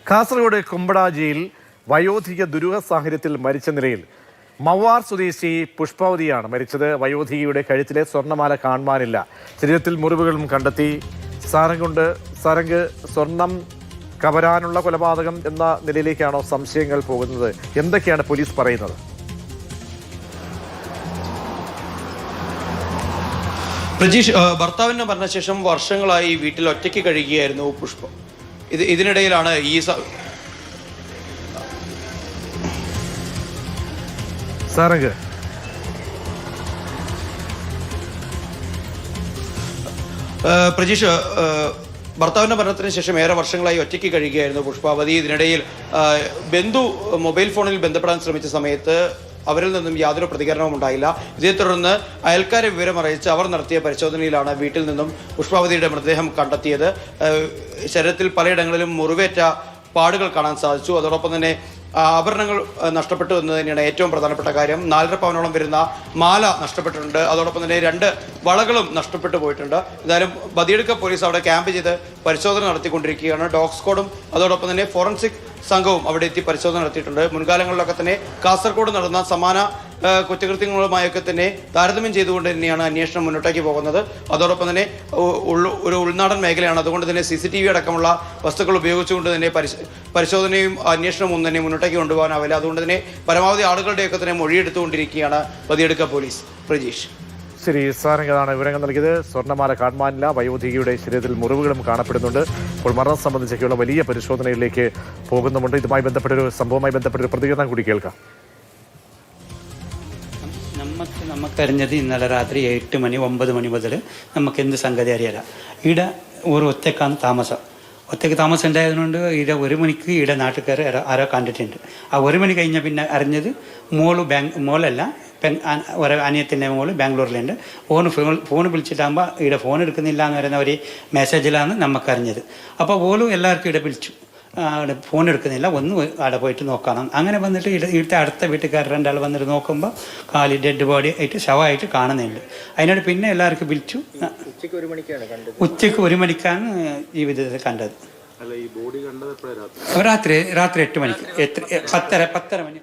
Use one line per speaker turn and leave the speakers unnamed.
കാസർഗോഡ് കുമ്പടാജിയിൽ വയോധിക ദുരൂഹ സാഹചര്യത്തിൽ മരിച്ച നിലയിൽ മവാർ സ്വദേശി പുഷ്പാവതിയാണ് മരിച്ചത്. വയോധികയുടെ കഴുത്തിലെ സ്വർണ്ണമാല കാണുവാനില്ല. ശരീരത്തിൽ മുറിവുകളും കണ്ടെത്തി. സാരംഗ് സ്വർണം കവരാനുള്ള കൊലപാതകം എന്ന നിലയിലേക്കാണോ സംശയങ്ങൾ പോകുന്നത്? എന്തൊക്കെയാണ് പോലീസ് പറയുന്നത്?
പ്രജീഷ്, ഭർത്താവിന്റെ മരണശേഷം വർഷങ്ങളായി വീട്ടിൽ ഒറ്റയ്ക്ക് കഴിയുകയായിരുന്നു പുഷ്പ. ഇതിനിടയിലാണ് ഈ
സാരംഗ്
പ്രജീഷ്, ഭർത്താവിന്റെ മരണത്തിന് ശേഷം ഏറെ വർഷങ്ങളായി ഒറ്റയ്ക്ക് കഴിയുകയായിരുന്നു പുഷ്പാവതി. ഇതിനിടയിൽ ബന്ധു മൊബൈൽ ഫോണിൽ ബന്ധപ്പെടാൻ ശ്രമിച്ച സമയത്ത് അവരിൽ നിന്നും യാതൊരു പ്രതികരണവും ഉണ്ടായില്ല. ഇതേ തുടർന്ന് അയൽക്കാരെ വിവരമറിയിച്ച് അവർ നടത്തിയ പരിശോധനയിലാണ് വീട്ടിൽ നിന്നും പുഷ്പാവതിയുടെ മൃതദേഹം കണ്ടെത്തിയത്. ശരീരത്തിൽ പലയിടങ്ങളിലും മുറിവേറ്റ പാടുകൾ കാണാൻ സാധിച്ചു. അതോടൊപ്പം തന്നെ ആഭരണങ്ങൾ നഷ്ടപ്പെട്ടു എന്ന് തന്നെയാണ് ഏറ്റവും പ്രധാനപ്പെട്ട കാര്യം. 4.5 പവനോളം വരുന്ന മാല നഷ്ടപ്പെട്ടിട്ടുണ്ട്. അതോടൊപ്പം തന്നെ 2 വളകളും നഷ്ടപ്പെട്ടു പോയിട്ടുണ്ട്. എന്തായാലും ബദിയടുക്ക പോലീസ് അവിടെ ക്യാമ്പ് ചെയ്ത് പരിശോധന നടത്തിക്കൊണ്ടിരിക്കുകയാണ്. ഡോഗ് സ്ക്വാഡും അതോടൊപ്പം തന്നെ ഫോറൻസിക് സംഘവും അവിടെ എത്തി പരിശോധന നടത്തിയിട്ടുണ്ട്. മുൻകാലങ്ങളിലൊക്കെ തന്നെ കാസർഗോഡ് നടന്ന സമാന കുറ്റകൃത്യങ്ങളുമായൊക്കെ തന്നെ താരതമ്യം ചെയ്തുകൊണ്ട് തന്നെയാണ് അന്വേഷണം മുന്നോട്ടേക്ക് പോകുന്നത്. അതോടൊപ്പം തന്നെ ഒരു ഉൾനാടൻ മേഖലയാണ്. അതുകൊണ്ട് തന്നെ CCTV അടക്കമുള്ള വസ്തുക്കൾ ഉപയോഗിച്ചുകൊണ്ട് തന്നെ പരിശോധനയും അന്വേഷണവും ഒന്നും തന്നെ മുന്നോട്ടേക്ക് കൊണ്ടുപോകാനാവില്ല. അതുകൊണ്ട് തന്നെ പരമാവധി ആളുകളുടെയൊക്കെ തന്നെ മൊഴിയെടുത്തുകൊണ്ടിരിക്കുകയാണ് ബദിയടുക്ക പോലീസ്. പ്രജീഷ്.
ശരി, സാരംഗാണ് വിവരങ്ങൾ നൽകിയത്. സ്വർണ്ണമാല കാണുവാനില്ല. വയോധികയുടെ ശരീരത്തിൽ മുറിവുകളും കാണപ്പെടുന്നുണ്ട്. അപ്പോൾ മരണം സംബന്ധിച്ചൊക്കെയുള്ള വലിയ പരിശോധനയിലേക്ക് പോകുന്നുമുണ്ട്. ഇതുമായി ബന്ധപ്പെട്ടൊരു സംഭവവുമായി ബന്ധപ്പെട്ടൊരു പ്രതികരണം കൂടി കേൾക്കാം.
നമുക്കറിഞ്ഞത് ഇന്നലെ രാത്രി 8 മണി 9 മണി മുതൽ നമുക്ക് എന്ത് സംഗതി അറിയില്ല. ഇവിടെ ഒരു ഒറ്റക്കാണ് താമസം. ഒറ്റയ്ക്ക് താമസം ഉണ്ടായതുകൊണ്ട് ഇവിടെ 1 മണിക്ക് ഇവിടെ നാട്ടുകാർ ആരോ കണ്ടിട്ടുണ്ട്. ആ 1 മണി കഴിഞ്ഞാൽ പിന്നെ അറിഞ്ഞത് മോളല്ല അനിയത്തിൻ്റെ മോള് ബാംഗ്ലൂരിലുണ്ട്. ഫോൺ വിളിച്ചിട്ടാകുമ്പോൾ ഇവിടെ ഫോൺ എടുക്കുന്നില്ല എന്ന് പറയുന്ന ഒരു മെസ്സേജിലാണ് നമുക്കറിഞ്ഞത്. അപ്പോൾ ഓളും എല്ലാവർക്കും ഇവിടെ വിളിച്ചു, അവിടെ ഫോൺ എടുക്കുന്നില്ല, ഒന്ന് അവിടെ പോയിട്ട് നോക്കണം. അങ്ങനെ വന്നിട്ട് ഇവിടുത്തെ അടുത്ത വീട്ടുകാർ 2 ആൾ വന്നിട്ട് നോക്കുമ്പോൾ കാലി ഡെഡ് ബോഡി ആയിട്ട് ശവമായിട്ട് കാണുന്നുണ്ട്. അതിനോട് പിന്നെ എല്ലാവർക്കും വിളിച്ചു. ഉച്ചയ്ക്ക് 1 മണിക്കാണ് ഈ വിധത്തിൽ കണ്ടത്. രാത്രി 8 മണിക്ക് 10:30 മണി